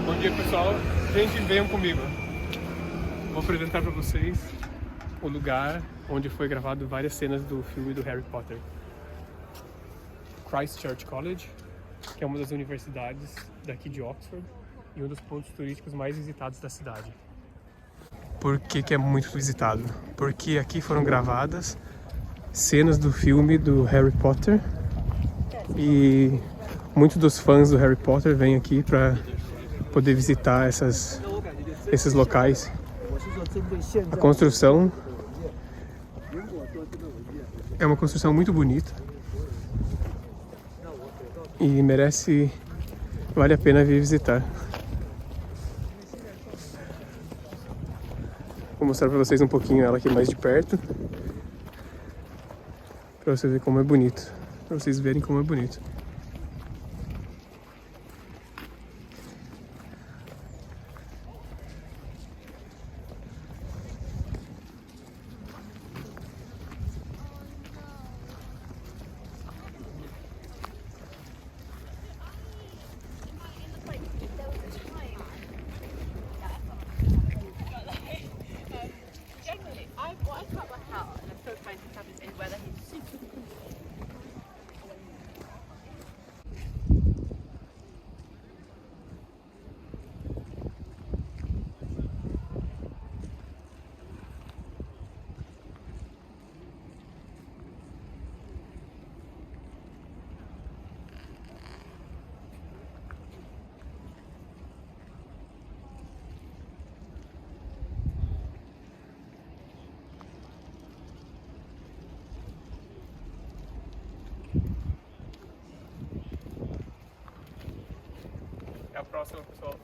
Bom dia, pessoal. Gente, venham comigo. Vou apresentar para vocês o lugar onde foi gravado várias cenas do filme do Harry Potter. Christ Church College, que é uma das universidades daqui de Oxford e um dos pontos turísticos mais visitados da cidade. Por que é muito visitado? Porque aqui foram gravadas cenas do filme do Harry Potter e muitos dos fãs do Harry Potter vêm aqui para poder visitar esses locais. A construção é uma construção muito bonita e vale a pena vir visitar. Vou mostrar para vocês um pouquinho ela aqui mais de perto, para você ver como é bonito, para vocês verem como é bonito. Até a próxima, pessoal.